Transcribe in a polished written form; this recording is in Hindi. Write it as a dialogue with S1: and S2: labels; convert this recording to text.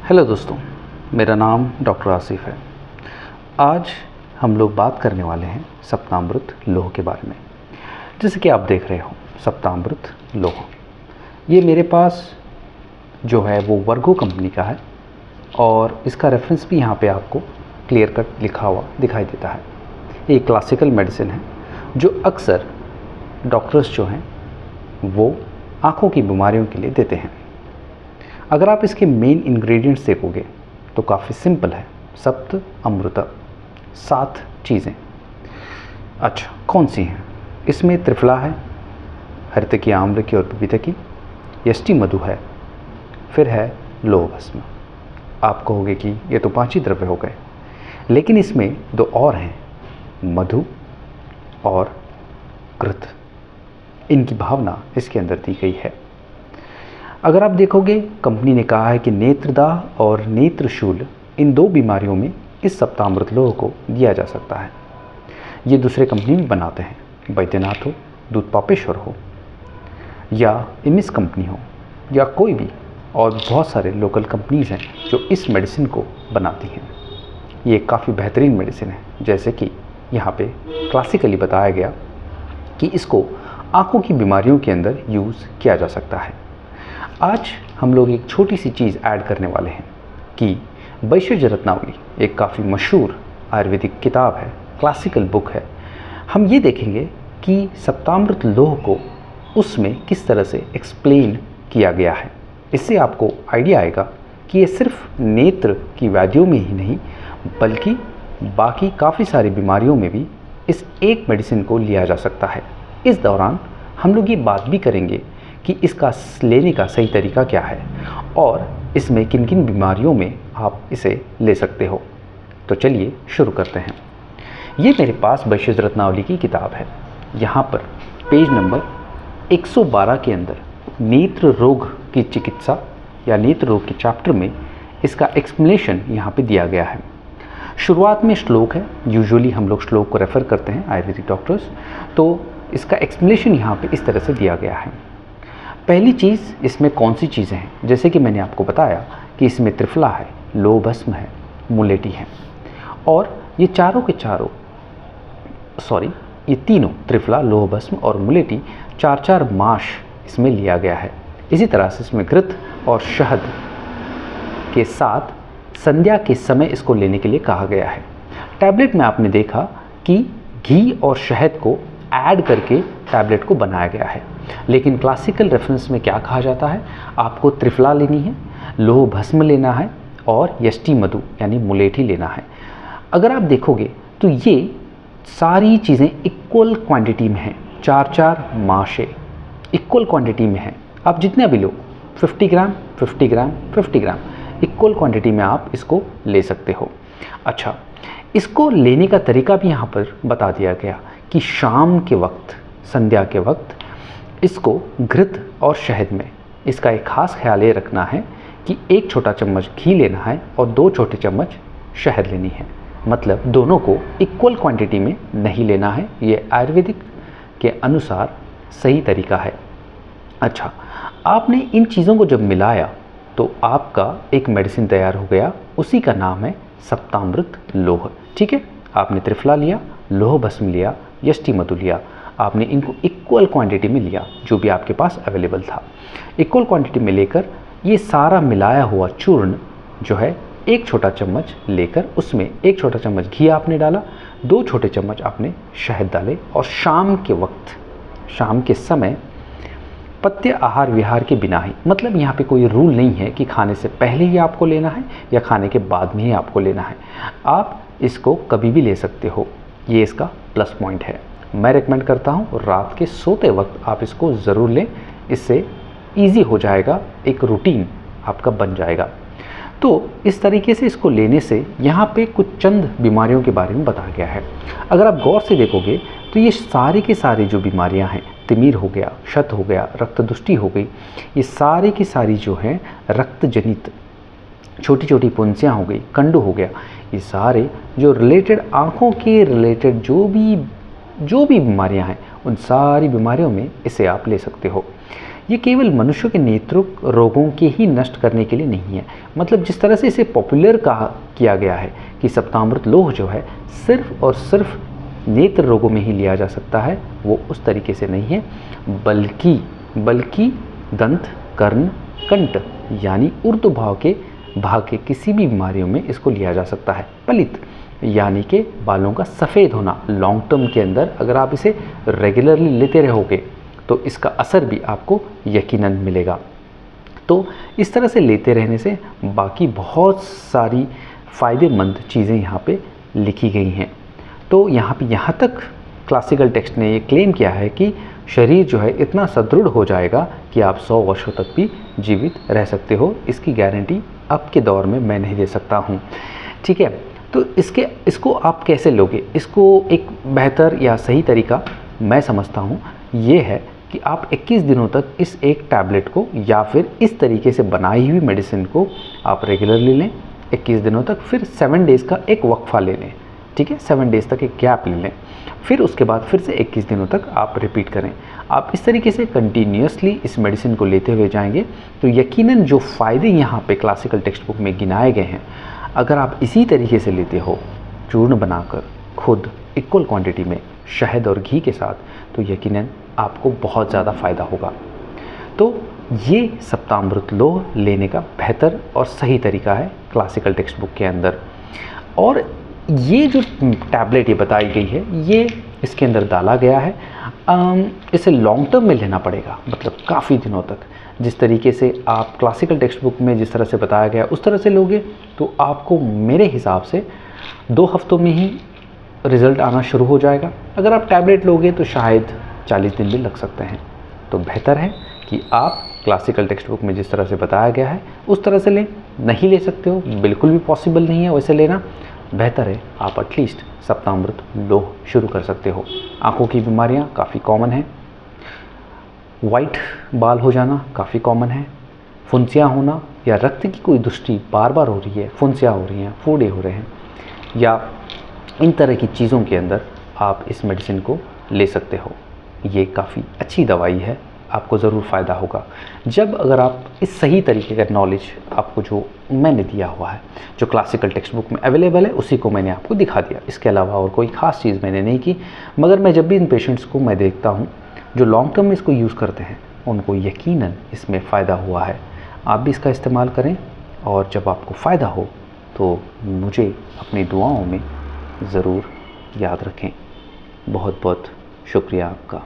S1: हेलो दोस्तों, मेरा नाम डॉक्टर आसिफ है। आज हम लोग बात करने वाले हैं सप्तामृत लौह के बारे में। जैसे कि आप देख रहे हो सप्तामृत लौह, ये मेरे पास जो है वो वर्गो कंपनी का है और इसका रेफरेंस भी यहाँ पे आपको क्लियर कट लिखा हुआ दिखाई देता है। ये क्लासिकल मेडिसिन है जो अक्सर डॉक्टर्स जो हैं वो आँखों की बीमारियों के लिए देते हैं। अगर आप इसके मेन इंग्रेडिएंट्स देखोगे तो काफ़ी सिंपल है। सप्त अमृत, 7 चीज़ें। अच्छा, कौन सी हैं? इसमें त्रिफला है, हरितकी, आम्रकी और पपीतकी, यष्टि मधु है, फिर है लौह भस्म। आप कहोगे कि ये तो 5 ही द्रव्य हो गए, लेकिन इसमें 2 और हैं, मधु और घृत। इनकी भावना इसके अंदर दी गई है। अगर आप देखोगे, कंपनी ने कहा है कि नेत्रदाह और नेत्रशूल, इन 2 बीमारियों में इस सप्तामृत लौह को दिया जा सकता है। ये दूसरे कंपनी में बनाते हैं, बैद्यनाथ हो, दूध पापेश्वर हो या इमिस कंपनी हो या कोई भी, और बहुत सारे लोकल कंपनीज हैं जो इस मेडिसिन को बनाती हैं। ये काफ़ी बेहतरीन मेडिसिन है। जैसे कि यहाँ पे क्लासिकली बताया गया कि इसको आँखों की बीमारियों के अंदर यूज़ किया जा सकता है। आज हम लोग एक छोटी सी चीज़ ऐड करने वाले हैं कि वैशज रत्नावली एक काफ़ी मशहूर आयुर्वेदिक किताब है, क्लासिकल बुक है। हम ये देखेंगे कि सप्तामृत लौह को उसमें किस तरह से एक्सप्लेन किया गया है। इससे आपको आइडिया आएगा कि ये सिर्फ नेत्र की व्याधियों में ही नहीं बल्कि बाकी काफ़ी सारी बीमारियों में भी इस एक मेडिसिन को लिया जा सकता है। इस दौरान हम लोग ये बात भी करेंगे कि इसका लेने का सही तरीका क्या है और इसमें किन किन बीमारियों में आप इसे ले सकते हो। तो चलिए शुरू करते हैं। ये मेरे पास वैशज रत्नावली की किताब है। यहाँ पर पेज नंबर 112 के अंदर नेत्र रोग की चिकित्सा या नेत्र रोग के चैप्टर में इसका एक्सप्लेनेशन यहाँ पे दिया गया है। शुरुआत में श्लोक है। यूजुअली हम लोग श्लोक को रेफ़र करते हैं आयुर्वेदिक डॉक्टर्स, तो इसका एक्सप्लेनेशन यहाँ पे इस तरह से दिया गया है। पहली चीज़, इसमें कौन सी चीज़ें हैं? जैसे कि मैंने आपको बताया कि इसमें त्रिफला है, लौह भस्म है, मुलेठी है, और ये चारों के चारों ये तीनों त्रिफला, लौह भस्म और मुलेठी 4-4 मास इसमें लिया गया है। इसी तरह से इसमें घृत और शहद के साथ संध्या के समय इसको लेने के लिए कहा गया है। टैबलेट में आपने देखा कि घी और शहद को ऐड करके टैबलेट को बनाया गया है, लेकिन क्लासिकल रेफरेंस में क्या कहा जाता है? आपको त्रिफला लेनी है, लौह भस्म लेना है और यष्टि मधु यानी मुलेठी लेना है। अगर आप देखोगे तो ये सारी चीज़ें इक्वल क्वांटिटी में हैं, 4-4 माशे इक्वल क्वांटिटी में हैं। आप जितने भी लो, 50 ग्राम 50 ग्राम 50 ग्राम इक्वल क्वांटिटी में आप इसको ले सकते हो। अच्छा, इसको लेने का तरीका भी यहाँ पर बता दिया गया कि शाम के वक्त, संध्या के वक्त इसको घृत और शहद में, इसका एक ख़ास ख्याल ये रखना है कि 1 छोटा चम्मच घी लेना है और 2 छोटे चम्मच शहद लेनी है। मतलब दोनों को इक्वल क्वांटिटी में नहीं लेना है। ये आयुर्वेदिक के अनुसार सही तरीका है। अच्छा, आपने इन चीज़ों को जब मिलाया तो आपका एक मेडिसिन तैयार हो गया। उसी का नाम है सप्तामृत लौह। ठीक है, आपने त्रिफला लिया, लौह भस्म लिया, यष्टि मधु लिया, आपने इनको इक्वल क्वांटिटी में लिया जो भी आपके पास अवेलेबल था। इक्वल क्वांटिटी में लेकर ये सारा मिलाया हुआ चूर्ण जो है 1 छोटा चम्मच लेकर उसमें 1 छोटा चम्मच घी आपने डाला, 2 छोटे चम्मच आपने शहद डाले और शाम के वक्त, शाम के समय पथ्य आहार विहार के बिना ही, मतलब यहाँ पे कोई रूल नहीं है कि खाने से पहले ही आपको लेना है या खाने के बाद में ही आपको लेना है। आप इसको कभी भी ले सकते हो। ये इसका प्लस पॉइंट है। मैं रेकमेंड करता हूँ रात के सोते वक्त आप इसको ज़रूर लें। इससे ईजी हो जाएगा, एक रूटीन आपका बन जाएगा। तो इस तरीके से इसको लेने से यहाँ पे कुछ चंद बीमारियों के बारे में बताया गया है। अगर आप गौर से देखोगे तो ये सारी की सारी जो बीमारियाँ हैं, तिमिर हो गया, शत हो गया, रक्तदुष्टि हो गई, ये सारी की सारी जो हैं रक्त जनित छोटी छोटी पुंसियाँ हो गई, कंडू हो गया, ये सारे जो रिलेटेड आँखों के रिलेटेड जो भी बीमारियां हैं, उन सारी बीमारियों में इसे आप ले सकते हो। ये केवल मनुष्य के नेत्र रोगों के ही नष्ट करने के लिए नहीं है। मतलब जिस तरह से इसे पॉपुलर किया गया है कि सप्तामृत लोह जो है सिर्फ और सिर्फ नेत्र रोगों में ही लिया जा सकता है, वो उस तरीके से नहीं है, बल्कि दंत, कर्ण, कंठ यानी ऊर्ध्वभाग के किसी भी बीमारियों में इसको लिया जा सकता है। पलित यानी कि बालों का सफ़ेद होना, लॉन्ग टर्म के अंदर अगर आप इसे रेगुलरली लेते रहोगे तो इसका असर भी आपको यकीनन मिलेगा। तो इस तरह से लेते रहने से बाकी बहुत सारी फ़ायदेमंद चीज़ें यहाँ पे लिखी गई हैं। तो यहाँ तक क्लासिकल टेक्स्ट ने ये क्लेम किया है कि शरीर जो है इतना सुदृढ़ हो जाएगा कि आप 100 वर्षों तक भी जीवित रह सकते हो। इसकी गारंटी अब के दौर में मैं नहीं दे सकता हूँ, ठीक है। तो इसको आप कैसे लोगे? इसको एक बेहतर या सही तरीका मैं समझता हूँ ये है कि आप 21 दिनों तक इस एक टैबलेट को या फिर इस तरीके से बनाई हुई मेडिसिन को आप रेगुलरली लें 21 दिनों तक, फिर 7 डेज़ का एक वक्फा ले लें, ठीक है। 7 डेज़ तक एक गैप ले लें, फिर उसके बाद फिर से 21 दिनों तक आप रिपीट करें। आप इस तरीके से कंटिन्यूसली इस मेडिसिन को लेते हुए जाएंगे तो यकीनन जो फ़ायदे यहाँ पे क्लासिकल टेक्स्ट बुक में गिनाए गए हैं, अगर आप इसी तरीके से लेते हो चूर्ण बनाकर खुद इक्वल क्वांटिटी में शहद और घी के साथ, तो यकीनन आपको बहुत ज़्यादा फ़ायदा होगा। तो ये सप्तामृत लोह लेने का बेहतर और सही तरीका है क्लासिकल टेक्स्ट बुक के अंदर। और ये जो टैबलेट ये बताई गई है ये इसके अंदर डाला गया है, इसे लॉन्ग टर्म में लेना पड़ेगा, मतलब काफ़ी दिनों तक। जिस तरीके से आप क्लासिकल टेक्स्ट बुक में जिस तरह से बताया गया उस तरह से लोगे तो आपको मेरे हिसाब से 2 हफ्तों में ही रिज़ल्ट आना शुरू हो जाएगा। अगर आप टैबलेट लोगे तो शायद 40 दिन भी लग सकते हैं। तो बेहतर है कि आप क्लासिकल टेक्स्ट बुक में जिस तरह से बताया गया है उस तरह से लें। नहीं ले सकते हो, बिल्कुल भी पॉसिबल नहीं है वैसे लेना, बेहतर है आप एटलीस्ट सप्तामृत लोह शुरू कर सकते हो। आँखों की बीमारियाँ काफ़ी कॉमन हैं, वाइट बाल हो जाना काफ़ी कॉमन है, फुंसियाँ होना या रक्त की कोई दृष्टि बार बार हो रही है, फुंसियाँ हो रही हैं, फोड़े हो रहे हैं, या इन तरह की चीज़ों के अंदर आप इस मेडिसिन को ले सकते हो। ये काफ़ी अच्छी दवाई है, आपको ज़रूर फ़ायदा होगा जब अगर आप इस सही तरीके का नॉलेज आपको जो मैंने दिया हुआ है, जो क्लासिकल टेक्स्ट बुक में अवेलेबल है, उसी को मैंने आपको दिखा दिया। इसके अलावा और कोई ख़ास चीज़ मैंने नहीं की। मगर मैं जब भी इन पेशेंट्स को मैं देखता हूँ जो लॉन्ग टर्म में इसको यूज़ करते हैं, उनको यकीनन इसमें फ़ायदा हुआ है। आप भी इसका इस्तेमाल करें और जब आपको फ़ायदा हो तो मुझे अपनी दुआओं में ज़रूर याद रखें। बहुत बहुत शुक्रिया आपका।